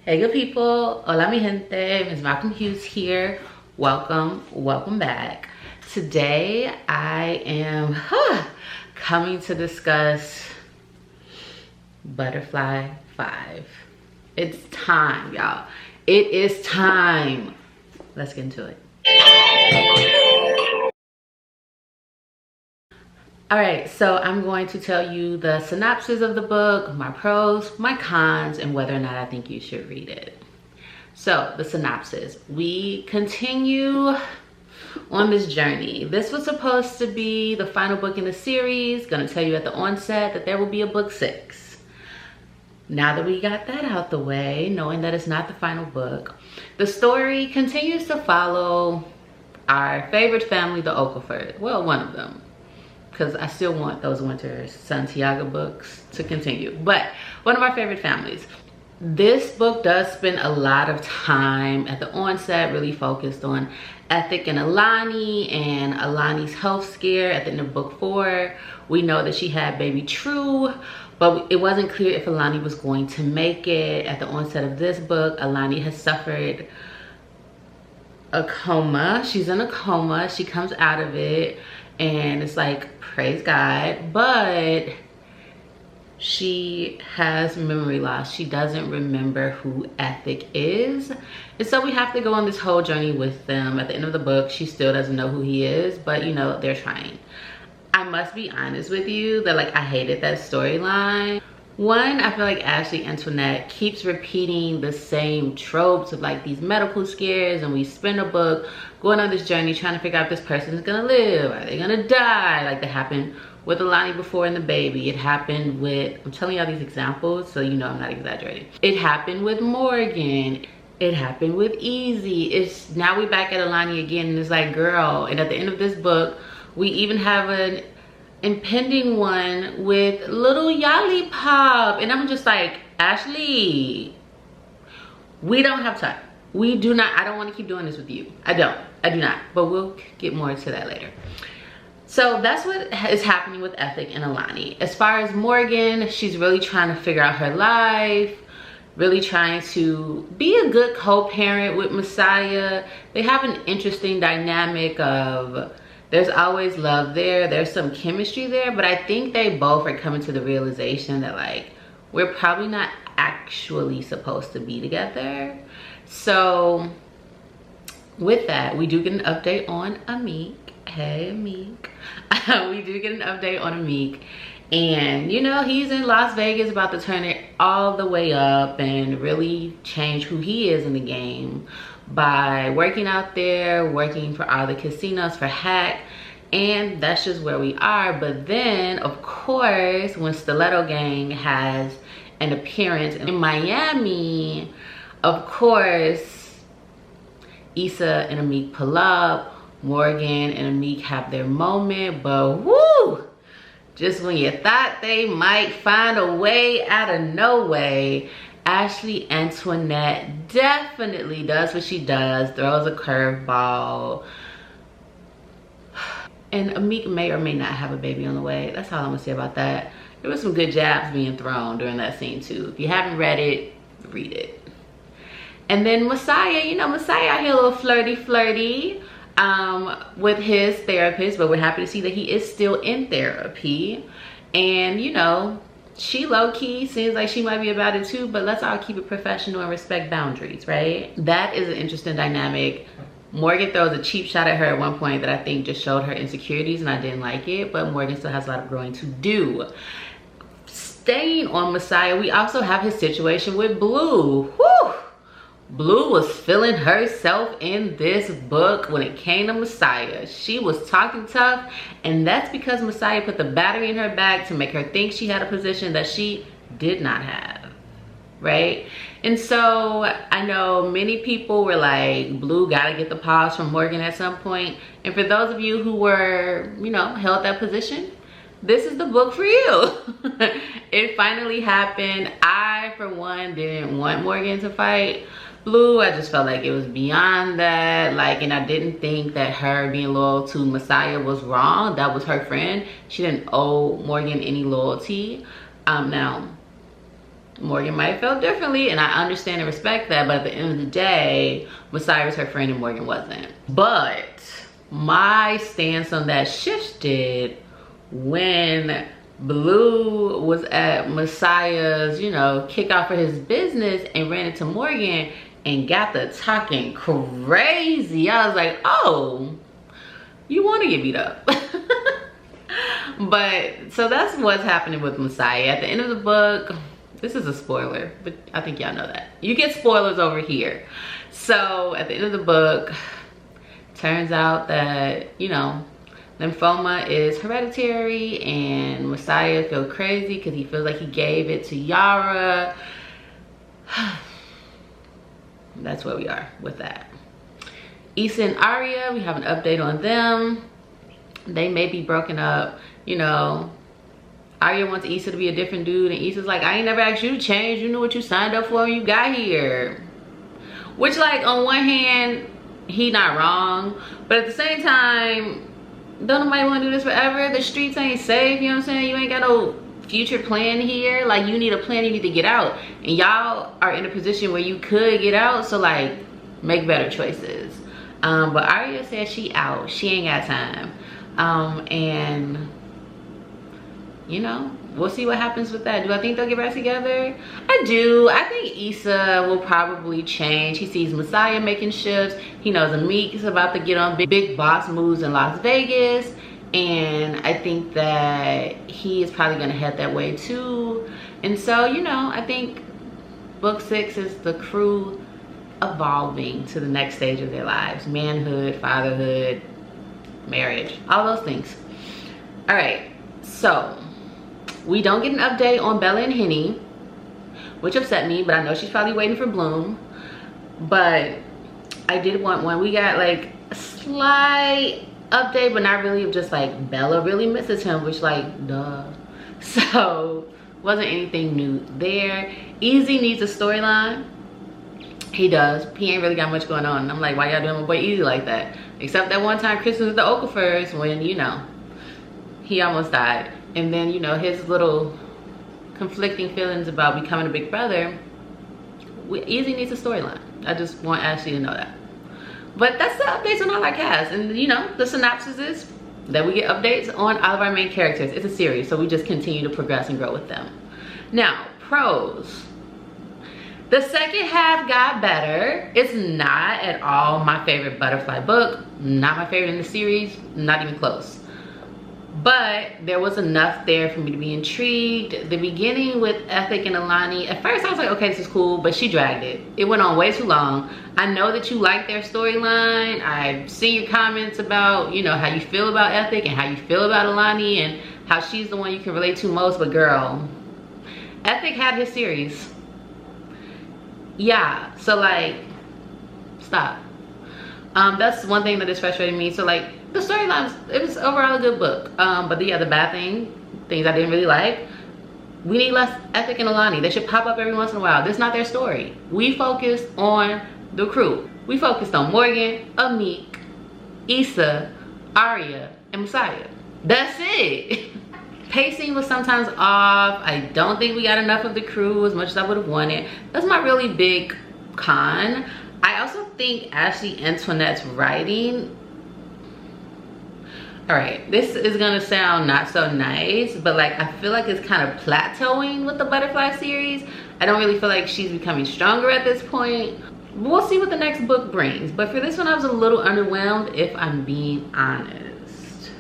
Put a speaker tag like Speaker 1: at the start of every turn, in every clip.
Speaker 1: Hey good people, hola mi gente, MsMalcolmHughes here. Welcome back. Today I am coming to discuss Butterfly 5. It's time, y'all. It is time. Let's get into it. All right, so I'm going to tell you the synopsis of the book, my pros, my cons, and whether or not I think you should read it. So the synopsis, we continue on this journey. This was supposed to be the final book in the series. Gonna tell you at the onset that there will be a book 6. Now that we got that out the way, knowing that it's not the final book, the story continues to follow our favorite family, the Okaford. Well, one of them, because I still want those Winter Santiago books to continue, but one of our favorite families. This book does spend a lot of time at the onset really focused on Ethic and Alani and Alani's health scare at the end of book 4. We know that she had baby True, but it wasn't clear if Alani was going to make it. At the onset of this book, Alani has suffered a coma. She's in a coma. She comes out of it and it's like, praise God, but she has memory loss. She doesn't remember who Ethic is. And so we have to go on this whole journey with them. At the end of the book, she still doesn't know who he is, but you know, they're trying. I must be honest with you that like I hated that storyline. One, I feel like Ashley Antoinette keeps repeating the same tropes of like these medical scares, and we spend a book going on this journey trying to figure out if this person is gonna live, are they gonna die? Like that happened with Alani before and the baby. It happened with, I'm telling y'all these examples so you know I'm not exaggerating. It happened with Morgan. It happened with Easy. It's now we back at Alani again and it's like, girl, and at the end of this book, we even have an impending one with little Yali Pop. And I'm just like, Ashley, we don't have time. We do not, I don't want to keep doing this with you. I do not, but we'll get more into that later. So that's what is happening with Ethic and Alani. As far as Morgan, she's really trying to figure out her life, really trying to be a good co-parent with Messiah. They have an interesting dynamic of, there's always love there, there's some chemistry there, but I think they both are coming to the realization that like, we're probably not actually supposed to be together. So with that, we do get an update on Amik. Hey Amik. We do get an update on Amik, and you know, he's in Las Vegas about to turn it all the way up and really change who he is in the game by working out there, working for all the casinos for Hack, and that's just where we are. But then of course, when Stiletto Gang has an appearance in Miami, of course Issa and Amik pull up. Morgan and Amik have their moment, but woo, just when you thought they might find a way out of no way, Ashley Antoinette definitely does what she does, throws a curveball, and Amik may or may not have a baby on the way. That's all I'm gonna say about that. There was some good jabs being thrown during that scene too. If you haven't read it, read it. And then Messiah, you know, Messiah out here a little flirty with his therapist, but we're happy to see that he is still in therapy. And you know, she low-key seems like she might be about it too, but let's all keep it professional and respect boundaries, right? That is an interesting dynamic. Morgan throws a cheap shot at her at one point that I think just showed her insecurities, and I didn't like it, but Morgan still has a lot of growing to do. Staying on Messiah, we also have his situation with Blue. Whew! Blue was feeling herself in this book when it came to Messiah. She was talking tough, and that's because Messiah put the battery in her back to make her think she had a position that she did not have, right? And so I know many people were like, Blue gotta get the pause from Morgan at some point. And for those of you who were, you know, held that position, this is the book for you. It finally happened. I, for one, didn't want Morgan to fight Blue. I just felt like it was beyond that, like, and I didn't think that her being loyal to Messiah was wrong. That was her friend. She didn't owe Morgan any loyalty. Now Morgan might have felt differently, and I understand and respect that, but at the end of the day, Messiah was her friend and Morgan wasn't. But my stance on that shifted when Blue was at Messiah's, you know, kickoff for his business and ran into Morgan and got the talking crazy. I was like, oh, you want to get beat up. But so that's what's happening with Messiah. At the end of the book, this is a spoiler, but I think y'all know that. You get spoilers over here. So at the end of the book, turns out that, you know, lymphoma is hereditary and Messiah feels crazy because he feels like he gave it to Yara. That's where we are with that. Issa and Arya, we have an update on them. They may be broken up. You know, Arya wants Issa to be a different dude, and Issa's like, I ain't never asked you to change. You knew what you signed up for when you got here. Which, like, on one hand, he not wrong, but at the same time, don't nobody want to do this forever. The streets ain't safe, you know what I'm saying? You ain't got no future plan here. Like, you need a plan, you need to get out, and y'all are in a position where you could get out, so like, make better choices. But Arya said she out, she ain't got time. And you know, we'll see what happens with that. Do I think they'll get back together? I do. I think Issa will probably change. He sees Messiah making shifts. He knows Amik is about to get on big boss moves in Las Vegas. And I think that he is probably going to head that way too. And so, you know, I think book 6 is the crew evolving to the next stage of their lives. Manhood, fatherhood, marriage, all those things. All right, so we don't get an update on Bella and Henny, which upset me, but I know she's probably waiting for Bloom. But I did want one. We got like a slight update, but not really, of just like Bella really misses him, which like, duh. So wasn't anything new there. Easy needs a storyline. He does. He ain't really got much going on. And I'm like, why y'all doing my boy Easy like that? Except that one time Christmas at the Okafers when, you know, he almost died. And then, you know, his little conflicting feelings about becoming a big brother. Easy needs a storyline. I just want Ashley to know that. But that's the updates on all our cast. And, you know, the synopsis is that we get updates on all of our main characters. It's a series, so we just continue to progress and grow with them. Now, pros. The second half got better. It's not at all my favorite Butterfly book. Not my favorite in the series. Not even close. But there was enough there for me to be intrigued. The beginning with Ethic and Alani, at first I was like, okay, this is cool, but she dragged it. It went on way too long. I know that you like their storyline. I've seen your comments about, you know, how you feel about Ethic and how you feel about Alani and how she's the one you can relate to most, but girl, Ethic had his series. Yeah, so like, stop. That's one thing that is frustrating me. So like, the storylines, it was overall a good book. But the other bad things I didn't really like, we need less Ethic and Alani. They should pop up every once in a while. This is not their story. We focused on the crew. We focused on Morgan, Amik, Issa, Arya, and Messiah. That's it. Pacing was sometimes off. I don't think we got enough of the crew as much as I would have wanted. That's my really big con. I also think Ashley Antoinette's writing, all right, this is gonna sound not so nice, but like, I feel like it's kind of plateauing with the Butterfly series. I don't really feel like she's becoming stronger at this point. We'll see what the next book brings. But for this one, I was a little underwhelmed, if I'm being honest.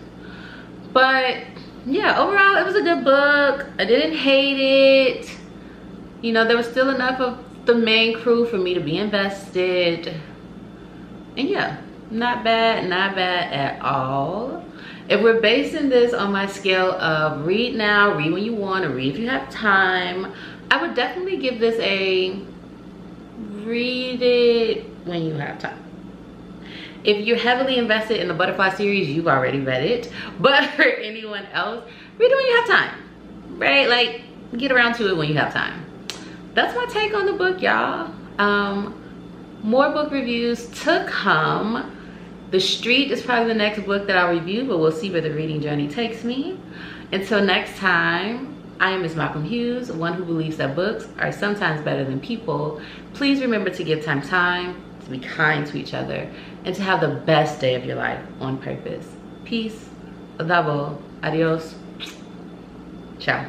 Speaker 1: But yeah, overall, it was a good book. I didn't hate it. You know, there was still enough of the main crew for me to be invested. And yeah, not bad at all. If we're basing this on my scale of read now, read when you want, or read if you have time, I would definitely give this a read it when you have time. If you're heavily invested in the Butterfly series, you've already read it. But for anyone else, read it when you have time, right? Like, get around to it when you have time. That's my take on the book, y'all. More book reviews to come. The Street is probably the next book that I'll review, but we'll see where the reading journey takes me. Until next time, I am MsMalcolmHughes, one who believes that books are sometimes better than people. Please remember to give time, to be kind to each other, and to have the best day of your life on purpose. Peace, adabo, adios, ciao.